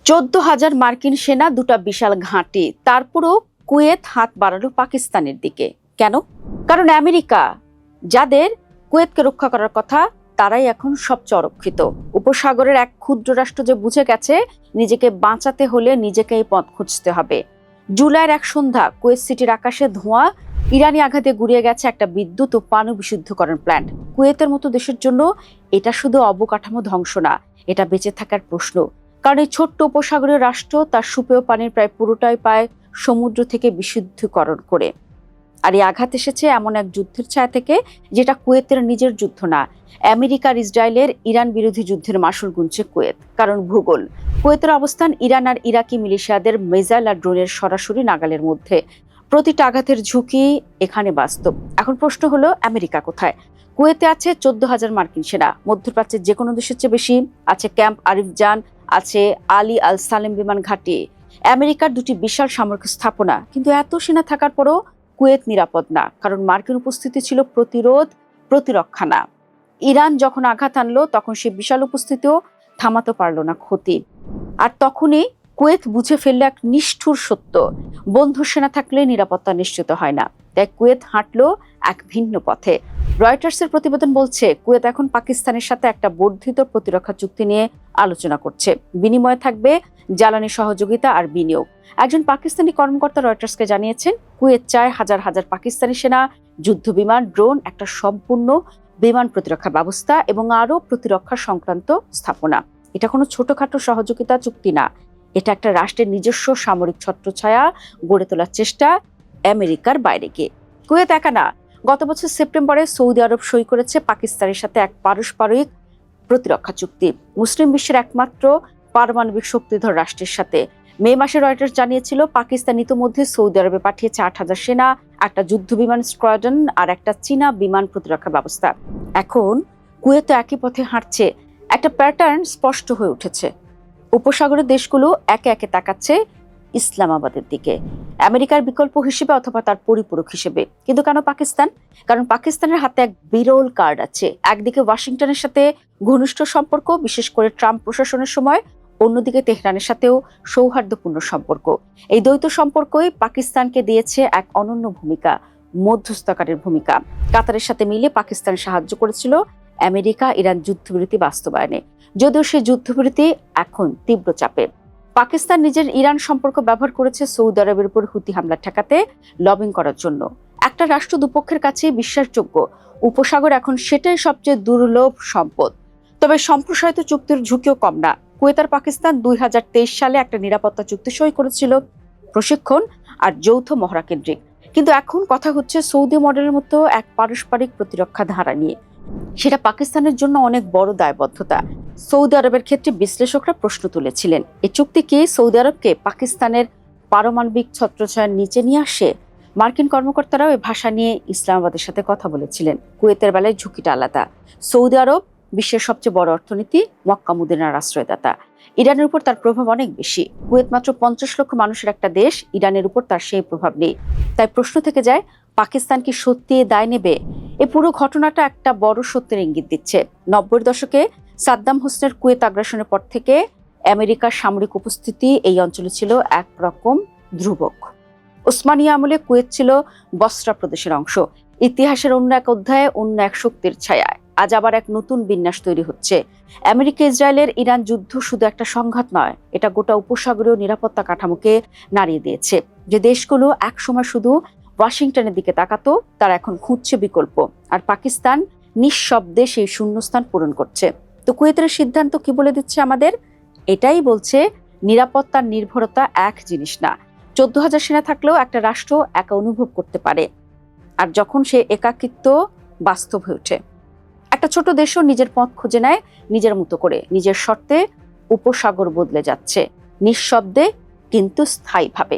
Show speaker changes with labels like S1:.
S1: 14,000 মার্কিন সেনা, দুটা বিশাল ঘাঁটি, তারপরও কুয়েত হাত বাড়ালো পাকিস্তানের দিকে। কেন? কারণ আমেরিকা, যাদের কুয়েতকে রক্ষা করার কথা, তারাই এখন সবচেয়ে অরক্ষিত। উপসাগরের এক ক্ষুদ্র রাষ্ট্র যে বুঝে গেছে নিজেকে বাঁচাতে হলে নিজেকেই পথ খুঁজতে হবে। জুলাইয়ের এক সন্ধ্যা কুয়েত সিটির আকাশে ধোঁয়া, ইরানি আঘাতে গুড়িয়ে গেছে একটা বিদ্যুৎ ও পানি বিশুদ্ধকরণ প্ল্যান্ট। কুয়েতের মতো দেশের জন্য এটা শুধু অবকাঠামো ধ্বংস না, এটা বেঁচে থাকার প্রশ্ন। কারণ এই ছোট্ট উপসাগরীয় রাষ্ট্র তার সুপেয় পানির প্রায় পুরোটাই পায় সমুদ্র থেকে বিশুদ্ধকরণ করে। আর এই আঘাত এসেছে এমন এক যুদ্ধের ছায়া থেকে, যেটা কুয়েতের নিজের যুদ্ধ না, আমেরিকার ইসরায়েলের ইরান বিরোধী যুদ্ধের মাসুল গুনছে কুয়েত। কারণ ভূগোল, কুয়েতের অবস্থান ইরান আর ইরাকি মিলিশিয়াদের মিসাইল আর ড্রোনের সরাসরি নাগালের মধ্যে। প্রতিটা আঘাতের ঝুঁকি এখানে বাস্তব। এখন প্রশ্ন হলো, আমেরিকা কোথায়? কুয়েতে আছে 14,000 মার্কিন সেনা, মধ্যপ্রাচ্যের যে কোনো দেশের চেয়ে বেশি আছে ক্যাম্প আরিফজান, আছে আলী আল সালেম বিমান ঘাঁটি, আমেরিকার দুটি বিশাল সামরিক স্থাপনা। কিন্তু এত সেনা থাকার পরও কুয়েত নিরাপদ না, কারণ মার্কিন উপস্থিতি ছিল প্রতিরোধ, প্রতিরক্ষা না। ইরান যখন আঘাত আনলো তখন সে বিশাল উপস্থিতিও থামাতে পারলো না ক্ষতি। আর তখনই কুয়েত বুঝে ফেললো এক নিষ্ঠুর সত্য: বন্ধু সেনা থাকলে নিরাপত্তা নিশ্চিত হয় না। তাই কুয়েত হাঁটলো এক ভিন্ন পথে। রয়টার্সের প্রতিবেদন বলছে, কুয়েত এখন পাকিস্তানের সাথে একটা বর্ধিত প্রতিরক্ষা চুক্তি নিয়ে আলোচনা করছে। বিনিময়ে থাকবে জ্বালানি সহযোগিতা আর বিনিয়োগ। একজন পাকিস্তানি কর্মকর্তা রয়টার্সকে জানিয়েছেন, কুয়েত চায় হাজার হাজার পাকিস্তানি সেনা, যুদ্ধ বিমান, ড্রোন, একটা সম্পূর্ণ বিমান প্রতিরক্ষা ব্যবস্থা এবং আরও প্রতিরক্ষা সংক্রান্ত স্থাপনা। এটা কোনো ছোটখাটো সহযোগিতা চুক্তি না, এটা একটা রাষ্ট্রের নিজস্ব সামরিক ছত্রছায়া গড়ে তোলার চেষ্টা আমেরিকার বাইরে গিয়ে। কুয়েত একা না, গত বছর সেপ্টেম্বরে সৌদি আরব সই করেছে পাকিস্তানের সাথে এক পারস্পরিক প্রতিরক্ষা চুক্তি, মুসলিম বিশ্বের একমাত্র পারমাণবিক শক্তিধর রাষ্ট্রের সাথে। মে মাসে রয়টার্স জানিয়েছিল, পাকিস্তান ইতিমধ্যে সৌদি আরবে পাঠিয়েছে 8,000 সেনা, একটা যুদ্ধ বিমান স্কোয়াড্রন আর একটা চীনা বিমান প্রতিরক্ষা ব্যবস্থা। এখন কুয়েত একই পথে হাঁটছে। একটা প্যাটার্ন স্পষ্ট হয়ে উঠেছে। উপসাগরের দেশগুলো একে একে তাকাচ্ছে ইসলামাবাদের দিকে, আমেরিকার বিকল্প হিসেবে অথবা তার পরিপূরক হিসেবে। কিন্তু কেন পাকিস্তান? কারণ পাকিস্তানের হাতে এক বিরল কার্ড আছে। একদিকে ওয়াশিংটনের সাথে ঘনিষ্ঠ সম্পর্ক, বিশেষ করে ট্রাম্প প্রশাসনের সময়, অন্যদিকে তেহরানের সাথেও সৌহার্দ্যপূর্ণ সম্পর্ক। এই দ্বৈত সম্পর্কই পাকিস্তানকে দিয়েছে এক অনন্য ভূমিকা, মধ্যস্থকারের ভূমিকা। কাতারের সাথে মিলে পাকিস্তান সাহায্য করেছিল আমেরিকা ইরান যুদ্ধবিরতি বাস্তবায়নে, যদিও সেই যুদ্ধবিরতি এখন তীব্র চাপে। পাকিস্তান নিজের ইরান সম্পর্ক ব্যবহার করেছে সৌদি আরবের উপর হুতি হামলা ঠেকাতে, লবিং করার জন্য। একটা রাষ্ট্র দুপক্ষের কাছে বিশ্বাসযোগ্য, উপসাগর এখন সেটাই সবচেয়ে দুর্লভ সম্পদ। তবে সম্প্রসারিত চুক্তির ঝুঁকিও কম না। কুয়েত আর পাকিস্তান 2023 সালে একটা নিরাপত্তা চুক্তি সই করেছিল, প্রশিক্ষণ আর যৌথ মহড়া কেন্দ্রিক। কিন্তু এখন কথা হচ্ছে সৌদি মডেলের মতো এক পারস্পরিক প্রতিরক্ষা ধারা নিয়ে। সেটা পাকিস্তানের জন্য অনেক বড় দায়বদ্ধতা। সৌদি আরবের ক্ষেত্রে বিশ্লেষকরা প্রশ্ন তুলেছিলেন, এই চুক্তি কি সৌদি আরবকে পাকিস্তানের পারমাণবিক ছত্রছায়ার নিচে নিয়ে আসে? মার্কিন কর্মকর্তারাও এই ভাষা নিয়ে ইসলামাবাদের সাথে কথা বলেছিলেন। কুয়েতের বেলায় ঝুঁকিটা আলাদা। সৌদি আরব বিশ্বের সবচেয়ে বড় অর্থনীতি, মক্কা মদিনার আশ্রয়দাতা। ইরানের উপর তার প্রভাব অনেক বেশি। কুয়েত মাত্র 50 লক্ষ মানুষের একটা দেশ, ইরানের উপর তার সেই প্রভাব নেই। তাই প্রশ্ন থেকে যায়, পাকিস্তান কি সত্যি দায় নেবে? এই পুরো ঘটনাটা একটা বড় সত্যের ইঙ্গিত দিচ্ছে। 90-এর দশকে সাদ্দাম হোসেনের কুয়েত আগ্রাসনের পর থেকে আমেরিকার সামরিক উপস্থিতি এই অঞ্চলে ছিল একরকম ধ্রুবক। ওসমানীয় আমলে কুয়েত ছিল বসরা প্রদেশের অংশ। ইতিহাসের অন্য এক অধ্যায়ে অন্য এক শক্তির ছায়ায় আজ আবার এক নতুন বিন্যাস তৈরি হচ্ছে। আমেরিকা ইসরায়েলের ইরান যুদ্ধ শুধু একটা সংঘাত নয়, এটা গোটা উপসাগরীয় নিরাপত্তা কাঠামোকে নাড়িয়ে দিয়েছে। যে দেশগুলো একসময় শুধু ওয়াশিংটনের দিকে তাকাতো, তারা এখন খুঁজছে বিকল্প। আর পাকিস্তান নিঃশব্দে সেই শূন্যস্থান পূরণ করছে। তো কুয়েতের সিদ্ধান্ত কি বলে দিচ্ছে আমাদের? এটাই বলছে, নিরাপত্তার নির্ভরতা এক জিনিস না। 14,000 সেনা থাকলেও একটা রাষ্ট্র একা অনুভব করতে পারে, আর যখন সে একাকিত্ব বাস্তব হয়ে ওঠে। একটা ছোট দেশও নিজের পথ খুঁজে নেয় নিজের মতো করে, নিজের শর্তে। উপসাগর বদলে যাচ্ছে, নিঃশব্দে কিন্তু স্থায়ীভাবে।